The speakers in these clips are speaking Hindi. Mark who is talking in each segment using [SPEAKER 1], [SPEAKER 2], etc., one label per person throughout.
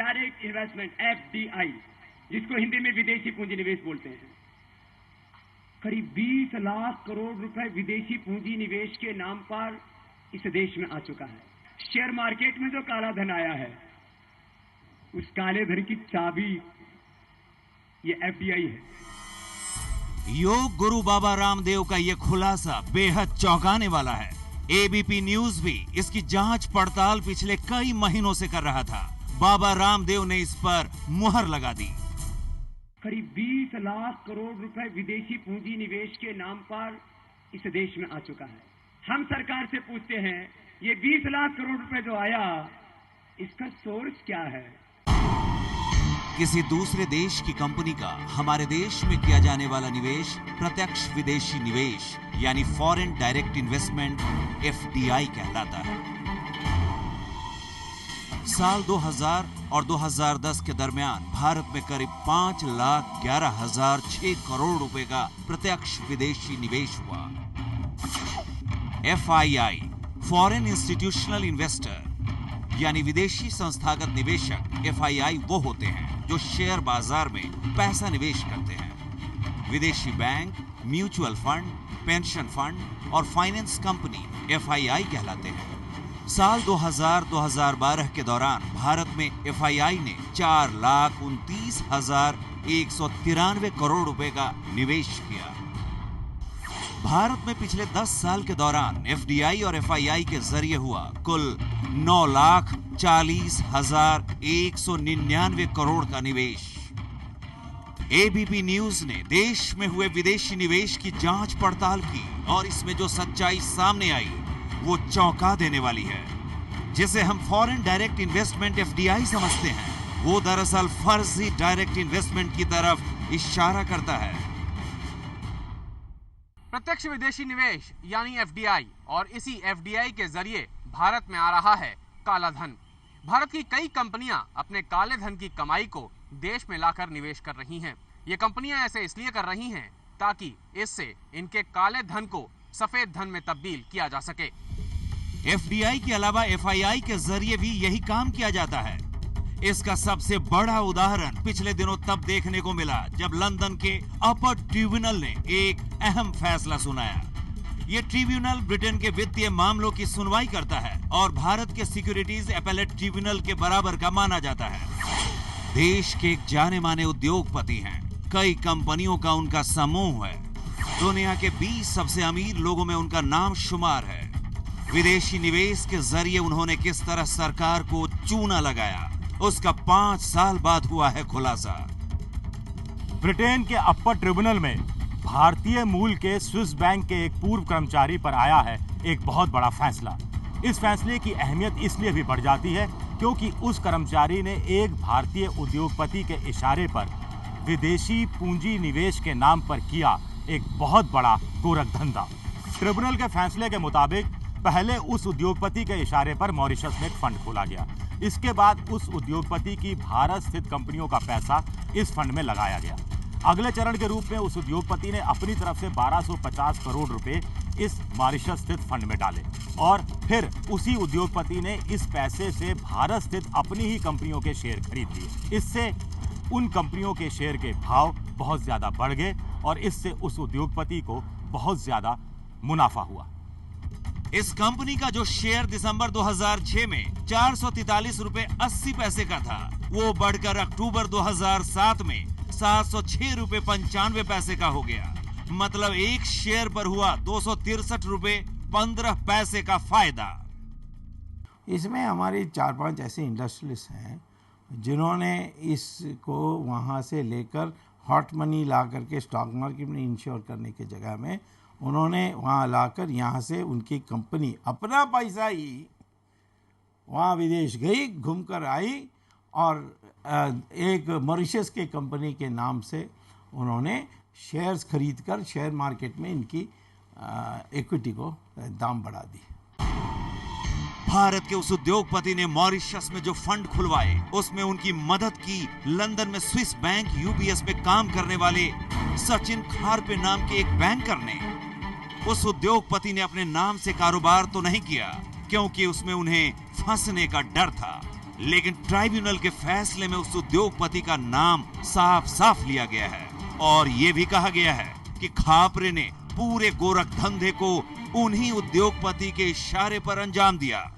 [SPEAKER 1] डायरेक्ट इन्वेस्टमेंट FDI, जिसको हिंदी में विदेशी पूंजी निवेश बोलते हैं, करीब 20 लाख करोड़ रुपए विदेशी पूंजी निवेश के नाम पर इस देश में आ चुका है। शेयर मार्केट में जो काला धन आया है, उस काले धन की चाबी ये FDI है।
[SPEAKER 2] योग गुरु बाबा रामदेव का ये खुलासा बेहद चौंकाने वाला है। ABP न्यूज भी इसकी जांच पड़ताल पिछले कई महीनों से कर रहा था। बाबा रामदेव ने इस पर मुहर लगा दी।
[SPEAKER 1] करीब 20 लाख करोड़ रुपए विदेशी पूंजी निवेश के नाम पर इस देश में आ चुका है। हम सरकार से पूछते हैं, ये 20 लाख करोड़ रुपए जो आया, इसका सोर्स क्या है?
[SPEAKER 2] किसी दूसरे देश की कंपनी का हमारे देश में किया जाने वाला निवेश प्रत्यक्ष विदेशी निवेश यानी फॉरेन डायरेक्ट इन्वेस्टमेंट FDI कहलाता है। साल 2000 और 2010 के दरमियान भारत में करीब 5,11,006 करोड़ रुपए का प्रत्यक्ष विदेशी निवेश हुआ। FII फॉरेन इंस्टीट्यूशनल इन्वेस्टर यानी विदेशी संस्थागत निवेशक FII वो होते हैं जो शेयर बाजार में पैसा निवेश करते हैं। विदेशी bank, mutual fund, pension fund और फाइनेंस कंपनी FII कहलाते हैं। साल 2000-2012 के दौरान भारत में FII ने 4,29,193 करोड़ रुपए का निवेश किया। भारत में पिछले 10 साल के दौरान FDI और FII के जरिए हुआ कुल 9,40,199 करोड़ का निवेश। ABP न्यूज ने देश में हुए विदेशी निवेश की जांच पड़ताल की और इसमें जो सच्चाई सामने आई वो चौंका देने वाली है। जिसे हम फॉरेन डायरेक्ट इन्वेस्टमेंट FDI समझते हैं, वो दरअसल फर्जी डायरेक्ट इन्वेस्टमेंट की तरफ इशारा करता है।
[SPEAKER 3] प्रत्यक्ष विदेशी निवेश यानी FDI और इसी FDI के जरिए भारत में आ रहा है काला धन। भारत की कई कंपनियां अपने काले धन की कमाई को देश में लाकर निवेश कर रही हैं। ये कंपनियां ऐसे इसलिए कर रही हैं ताकि इससे इनके काले धन को सफेद धन में तब्दील किया जा सके।
[SPEAKER 2] FDI के अलावा FII के जरिए भी यही काम किया जाता है। इसका सबसे बड़ा उदाहरण पिछले दिनों तब देखने को मिला जब लंदन के अपर ट्रिब्यूनल ने एक अहम फैसला सुनाया। ये ट्रिब्यूनल ब्रिटेन के वित्तीय मामलों की सुनवाई करता है और भारत के सिक्योरिटीज एपेलेट ट्रिब्यूनल के बराबर का माना जाता है। देश के एक जाने माने उद्योगपति हैं। कई कंपनियों का उनका समूह है। दुनिया के 20 सबसे अमीर लोगों में उनका नाम शुमार है। विदेशी निवेश के जरिए उन्होंने किस तरह सरकार को चूना लगाया, उसका 5 साल बाद हुआ है खुलासा।
[SPEAKER 4] ब्रिटेन के अपर ट्रिब्यूनल में भारतीय मूल के स्विस बैंक के एक पूर्व कर्मचारी पर आया है एक बहुत बड़ा फैसला। इस फैसले की अहमियत इसलिए भी बढ़ जाती है क्योंकि उस कर्मचारी ने एक भारतीय उद्योगपति के इशारे पर विदेशी पूंजी निवेश के नाम पर किया एक बहुत बड़ा गोरख धंधा। ट्रिब्यूनल के फैसले के मुताबिक पहले उस उद्योगपति के इशारे पर मॉरिशस में एक फंड खोला गया। इसके बाद उस उद्योगपति की भारत स्थित कंपनियों का पैसा इस फंड में लगाया गया। अगले चरण के रूप में उस उद्योगपति ने अपनी तरफ से 1250 करोड़ रुपए इस मॉरिशस स्थित फंड में डाले और फिर उसी उद्योगपति ने इस पैसे से भारत स्थित अपनी ही कंपनियों के शेयर खरीद लिए। इससे उन कंपनियों के शेयर के भाव बहुत ज्यादा बढ़ गए और इससे उस उद्योगपति को बहुत ज्यादा मुनाफा हुआ।
[SPEAKER 2] इस कंपनी का जो शेयर दिसंबर 2006 में 443 रुपए 80 पैसे का था, वो बढ़कर अक्टूबर 2007 में 706 रुपए 95 पैसे का हो गया। मतलब एक शेयर पर हुआ 263 रुपए 15 पैसे का फायदा।
[SPEAKER 5] इसमें हमारे 4-5 ऐसे इंडस्ट्रियलिस्ट हैं जिन्होंने इसको वहाँ से लेकर हॉट मनी ला करके स्टॉक मार्केट में इंश्योर करने की जगह में उन्होंने वहाँ लाकर यहाँ से उनकी कंपनी अपना पैसा ही वहाँ विदेश गई, घूमकर आई और एक मॉरिशस के कंपनी के नाम से उन्होंने शेयर्स खरीदकर शेयर मार्केट में इनकी इक्विटी को दाम बढ़ा दी।
[SPEAKER 2] भारत के उस उद्योगपति ने मॉरिशस में जो फंड खुलवाए उसमें उनकी मदद की लंदन में स्विस बैंक UBS में काम करने वाले सचिन खारपे नाम के एक बैंकर ने। उस उद्योगपति ने अपने नाम से कारोबार तो नहीं किया क्योंकि उसमें उन्हें फंसने का डर था, लेकिन ट्राइब्यूनल के फैसले में उस उद्योगपति का नाम साफ साफ लिया गया है और ये भी कहा गया है कि खापरे ने पूरे गोरख धंधे को उन्हीं उद्योगपति के इशारे पर अंजाम दिया।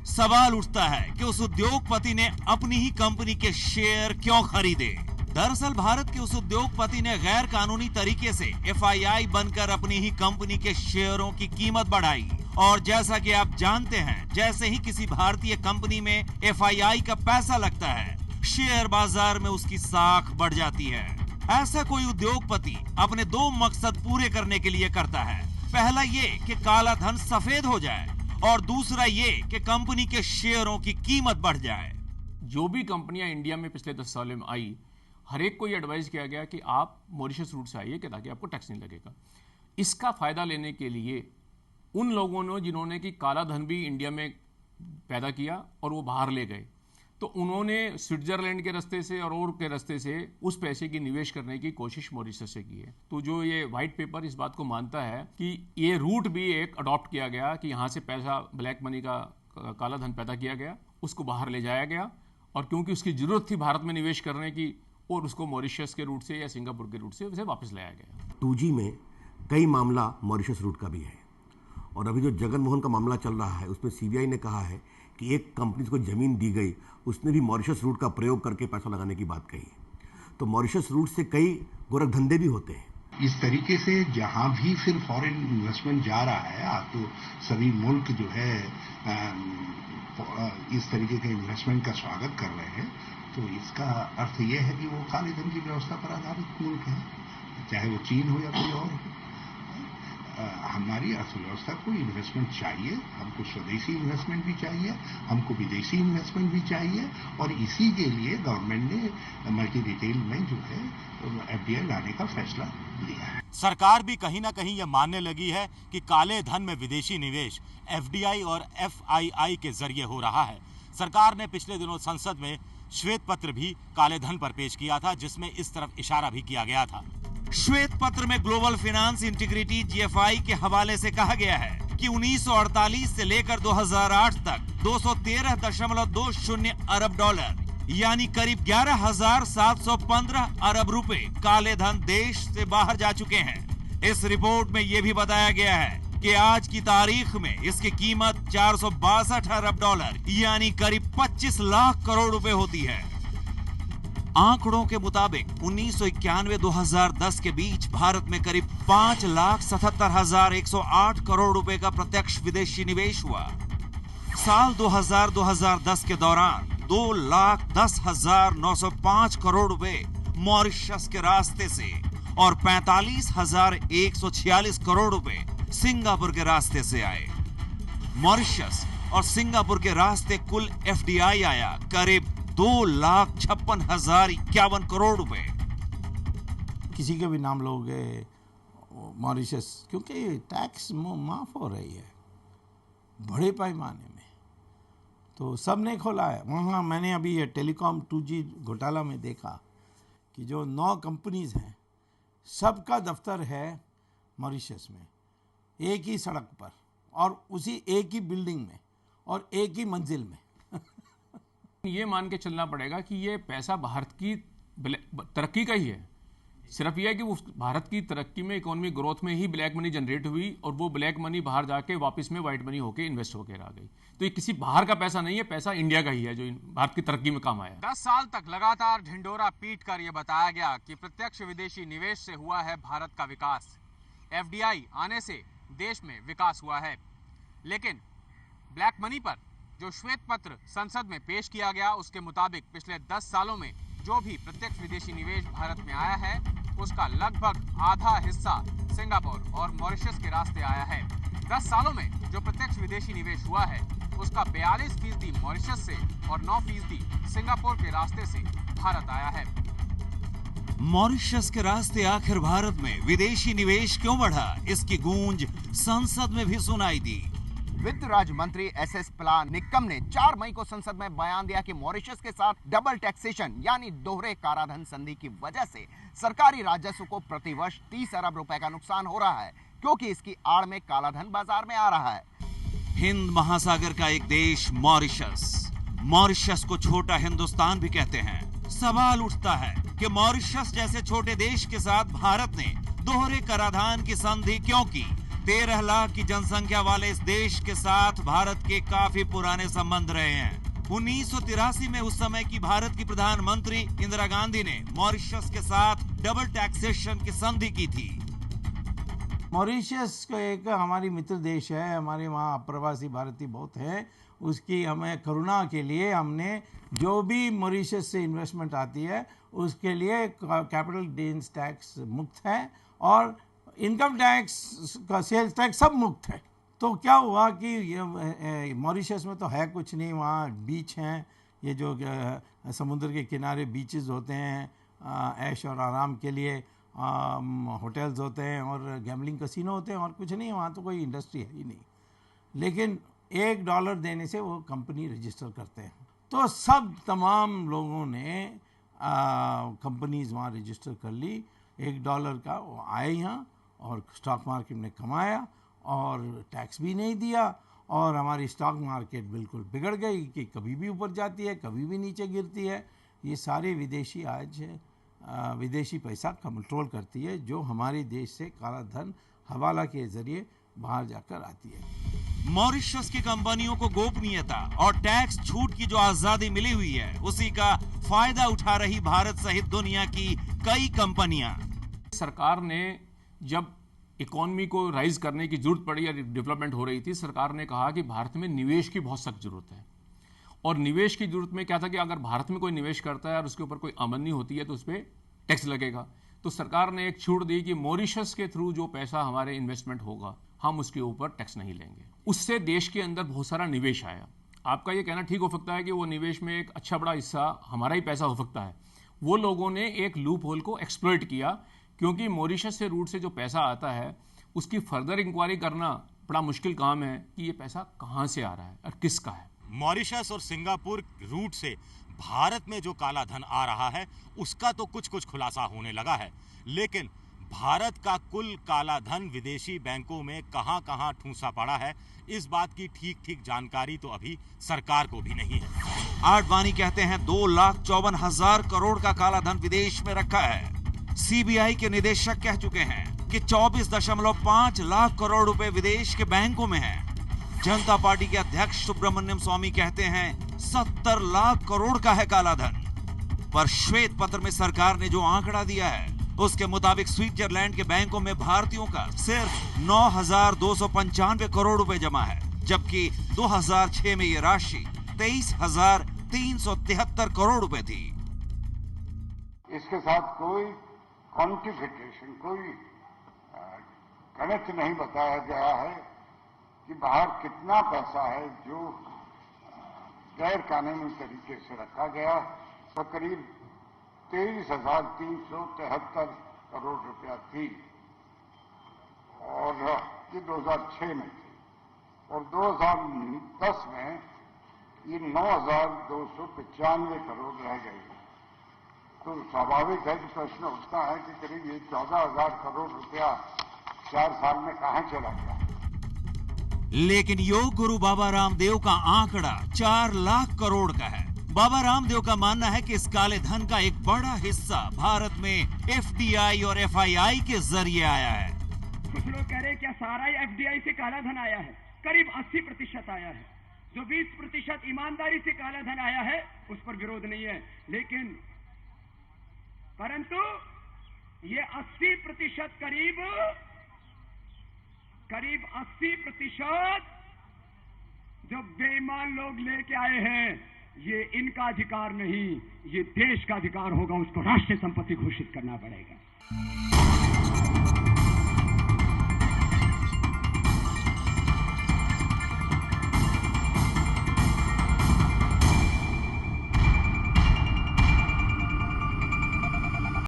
[SPEAKER 2] सवाल उठता है कि उस उद्योगपति ने अपनी ही कंपनी के शेयर क्यों खरीदे। दरअसल भारत के उस उद्योगपति ने गैर कानूनी तरीके से FII बनकर अपनी ही कंपनी के शेयरों की कीमत बढ़ाई और जैसा कि आप जानते हैं, जैसे ही किसी भारतीय कंपनी में FII का पैसा लगता है, शेयर बाजार में उसकी साख बढ़ जाती है। ऐसा कोई उद्योगपति अपने दो मकसद पूरे करने के लिए करता है। पहला ये कि काला धन सफेद हो जाए और दूसरा ये कि कंपनी के शेयरों की कीमत बढ़ जाए।
[SPEAKER 6] जो भी कंपनियां इंडिया में पिछले 10 सालों में आई, हर एक को ये एडवाइस किया गया कि आप मॉरिशस रूट से आइए कि ताकि आपको टैक्स नहीं लगेगा। इसका फायदा लेने के लिए उन लोगों ने जिन्होंने कि काला धन भी इंडिया में पैदा किया और वो बाहर ले गए, तो उन्होंने स्विट्जरलैंड के रास्ते से और के रास्ते से उस पैसे की निवेश करने की कोशिश मॉरिशस से की है। तो जो ये व्हाइट पेपर इस बात को मानता है कि ये रूट भी एक अडॉप्ट किया गया कि यहाँ से पैसा, ब्लैक मनी का काला धन पैदा किया गया, उसको बाहर ले जाया गया और क्योंकि उसकी जरूरत थी भारत में निवेश करने की और उसको मॉरिशस के रूट से या सिंगापुर के रूट से उसे वापस लाया गया।
[SPEAKER 7] 2G में कई मामला मॉरिशस रूट का भी है और अभी जो जगन मोहन का मामला चल रहा है उसमें CBI ने कहा है कि एक कंपनी को जमीन दी गई, उसने भी मॉरिशस रूट का प्रयोग करके पैसा लगाने की बात कही। तो मॉरिशस रूट से कई गोरख धंधे भी होते हैं।
[SPEAKER 8] इस तरीके से जहां भी फिर फॉरेन इन्वेस्टमेंट जा रहा है, आप तो सभी मुल्क जो है इस तरीके के इन्वेस्टमेंट का स्वागत कर रहे हैं, तो इसका अर्थ यह है कि वो काले धन की व्यवस्था पर आधारित मुल्क है, चाहे वो चीन हो या कोई और हो। हमारी अर्थव्यवस्था को इन्वेस्टमेंट चाहिए, हमको स्वदेशी इन्वेस्टमेंट भी चाहिए, हमको विदेशी इन्वेस्टमेंट भी चाहिए और इसी के लिए गवर्नमेंट ने मल्टी रिटेल में जो है FDI लाने का फैसला लिया है।
[SPEAKER 4] सरकार भी कहीं ना कहीं यह मानने लगी है कि काले धन में विदेशी निवेश FDI और FII के जरिए हो रहा है। सरकार ने पिछले दिनों संसद में श्वेत पत्र भी काले धन पर पेश किया था, जिसमें इस तरफ इशारा भी किया गया था।
[SPEAKER 2] श्वेत पत्र में ग्लोबल फाइनेंस इंटीग्रिटी GFI के हवाले से कहा गया है कि 1948 से लेकर 2008 तक 213.20 अरब डॉलर यानी करीब 11,715 अरब रुपए काले धन देश से बाहर जा चुके हैं। इस रिपोर्ट में यह भी बताया गया है कि आज की तारीख में इसकी कीमत 462 अरब डॉलर यानी करीब 25 लाख करोड़ रुपए होती है। आंकड़ों के मुताबिक 1991-2010 के बीच भारत में करीब 5,77,108 करोड़ रुपए का प्रत्यक्ष विदेशी निवेश हुआ। साल 2000-2010 के दौरान 2,10,905 करोड़ रुपए मॉरिशस के रास्ते से और 45,146 करोड़ रुपए सिंगापुर के रास्ते से आए। मॉरिशस और सिंगापुर के रास्ते कुल FDI आया करीब 2,56,051 करोड़ रुपए।
[SPEAKER 5] किसी के भी नाम लोगे मॉरिशस, क्योंकि टैक्स माफ हो रही है बड़े पैमाने में, तो सब ने खोला है। वहाँ मैंने अभी ये टेलीकॉम 2G घोटाला में देखा कि जो 9 कंपनीज हैं सबका दफ्तर है मॉरिशस में, एक ही सड़क पर और उसी एक ही बिल्डिंग में और एक ही मंजिल में।
[SPEAKER 6] ये मान के चलना पड़ेगा कि ये पैसा भारत की तरक्की का ही है। सिर्फ यह है कि वो भारत की तरक्की में, इकोनॉमिक ग्रोथ में ही ब्लैक मनी जनरेट हुई और वो ब्लैक मनी बाहर जाके वापस में व्हाइट मनी होके इन्वेस्ट होकर आ गई। तो ये किसी बाहर का पैसा नहीं है, पैसा इंडिया का ही है जो भारत की तरक्की में काम आया।
[SPEAKER 3] 10 साल तक लगातार ढिंडोरा पीट कर यह बताया गया कि प्रत्यक्ष विदेशी निवेश से हुआ है भारत का विकास, FDI आने से देश में विकास हुआ है। लेकिन ब्लैक मनी पर जो श्वेत पत्र संसद में पेश किया गया, उसके मुताबिक पिछले 10 सालों में जो भी प्रत्यक्ष विदेशी निवेश भारत में आया है, उसका लगभग आधा हिस्सा सिंगापुर और मॉरिशस के रास्ते आया है। 10 सालों में जो प्रत्यक्ष विदेशी निवेश हुआ है, उसका 42% मॉरिशस से और 9% सिंगापुर के रास्ते से भारत आया है।
[SPEAKER 2] मॉरिशस के रास्ते आखिर भारत में विदेशी निवेश क्यों बढ़ा, इसकी गूंज संसद में भी सुनाई दी।
[SPEAKER 9] वित्त राज्य मंत्री SS प्लान निक्कम ने 4 मई को संसद में बयान दिया कि मॉरिशस के साथ डबल टैक्सेशन यानी दोहरे कराधान संधि की वजह से सरकारी राजस्व को प्रतिवर्ष 30 अरब रुपए का नुकसान हो रहा है, क्योंकि इसकी आड़ में कालाधन बाजार में आ रहा है।
[SPEAKER 2] हिंद महासागर का एक देश मॉरिशस मॉरिशस को छोटा हिंदुस्तान भी कहते हैं। सवाल उठता है कि मॉरिशस जैसे छोटे देश के साथ भारत ने दोहरे कराधान की संधि क्यों की? 13 लाख की जनसंख्या वाले इस देश के साथ भारत के काफी पुराने संबंध रहे हैं। 1983 में उस समय की भारत की प्रधानमंत्री इंदिरा गांधी ने मॉरिशस के साथ डबल टैक्सेशन की संधि की थी।
[SPEAKER 5] मॉरिशस को एक हमारी मित्र देश है, हमारे वहाँ अप्रवासी भारतीय बहुत हैं। उसकी हमें करुणा के लिए हमने जो भी मॉरिशस से इन्वेस्टमेंट आती है उसके लिए कैपिटल गेन्स टैक्स मुक्त है और इनकम टैक्स का सेल्स टैक्स सब मुक्त है। तो क्या हुआ कि ये मॉरिशस में तो है कुछ नहीं, वहाँ बीच हैं, ये जो समुद्र के किनारे बीचेस होते हैं ऐश और आराम के लिए, होटल्स होते हैं और गैम्बलिंग कसिनो होते हैं और कुछ नहीं, वहाँ तो कोई इंडस्ट्री है ही नहीं। लेकिन $1 देने से वो कंपनी रजिस्टर करते हैं। तो सब तमाम लोगों ने कंपनीज वहाँ रजिस्टर कर ली। $1 का वो आए यहाँ और स्टॉक मार्केट में कमाया और टैक्स भी नहीं दिया और हमारी स्टॉक मार्केट बिल्कुल बिगड़ गई कि कभी भी ऊपर जाती है, कभी भी नीचे गिरती है। ये सारे विदेशी आज विदेशी पैसा कंट्रोल करती है, जो हमारे देश से काला धन हवाला के जरिए बाहर जाकर आती है।
[SPEAKER 2] मॉरिशस की कंपनियों को गोपनीयता और टैक्स छूट की जो आजादी मिली हुई है, उसी का फायदा उठा रही भारत सहित दुनिया की कई कंपनियां।
[SPEAKER 6] सरकार ने जब इकोनॉमी को राइज करने की जरूरत पड़ी या डेवलपमेंट हो रही थी, सरकार ने कहा कि भारत में निवेश की बहुत सख्त जरूरत है। और निवेश की जरूरत में क्या था कि अगर भारत में कोई निवेश करता है और उसके ऊपर कोई आमदनी होती है तो उस पर टैक्स लगेगा। तो सरकार ने एक छूट दी कि मॉरिशस के थ्रू जो पैसा हमारे इन्वेस्टमेंट होगा हम उसके ऊपर टैक्स नहीं लेंगे। उससे देश के अंदर बहुत सारा निवेश आया। आपका ये कहना ठीक हो सकता है कि वो निवेश में एक अच्छा बड़ा हिस्सा हमारा ही पैसा हो सकता है। वो लोगों ने एक लूप होल को एक्सप्लॉइट किया, क्योंकि मॉरिशस से रूट से जो पैसा आता है उसकी फर्दर इंक्वायरी करना बड़ा मुश्किल काम है कि ये पैसा कहाँ से आ रहा है और किसका है।
[SPEAKER 4] मॉरिशस और सिंगापुर रूट से भारत में जो काला धन आ रहा है उसका तो कुछ कुछ खुलासा होने लगा है, लेकिन भारत का कुल काला धन विदेशी बैंकों में कहां कहां ठूंसा पड़ा है, इस बात की ठीक ठीक जानकारी तो अभी सरकार को भी नहीं है।
[SPEAKER 2] आडवाणी कहते हैं 2,54,000 करोड़ का काला धन विदेश में रखा है। सीबीआई के निदेशक कह चुके हैं कि 24.5 लाख करोड़ रुपए विदेश के बैंकों में है। जनता पार्टी के अध्यक्ष सुब्रमण्यम स्वामी कहते हैं 70 लाख करोड़ का है काला धन। पर श्वेत पत्र में सरकार ने जो आंकड़ा दिया है उसके मुताबिक स्विट्जरलैंड के बैंकों में भारतीयों का सिर्फ 9,295 करोड़ रुपए जमा है, जबकि 2006 में ये राशि 23,373 करोड़ रुपए थी।
[SPEAKER 10] इसके साथ कोई क्वांटिफिकेशन, कोई गणित नहीं बताया गया है कि बाहर कितना पैसा है जो गैर कानूनी तरीके से रखा गया। तो करीब 23,373 करोड़ रुपया थी और ये 2006 में थी और 2010 में ये 9,295 करोड़ रह गई। तो स्वाभाविक है कि प्रश्न उठता है कि करीब ये 14,000 करोड़ रुपया 4 साल में कहां चला गया।
[SPEAKER 2] लेकिन योग गुरु बाबा रामदेव का आंकड़ा 4 लाख करोड़ का है। बाबा रामदेव का मानना है कि इस काले धन का एक बड़ा हिस्सा भारत में एफडीआई और एफआईआई के जरिए आया है।
[SPEAKER 1] कुछ लोग कह रहे हैं क्या सारा ही एफडीआई से काला धन आया है? करीब 80% आया है। जो 20% ईमानदारी से काला धन आया है उस पर विरोध नहीं है, लेकिन परंतु ये 80% करीब 80% जो बेईमान लोग लेके आए हैं, ये इनका अधिकार नहीं, ये देश का अधिकार होगा। उसको राष्ट्रीय संपत्ति घोषित करना पड़ेगा।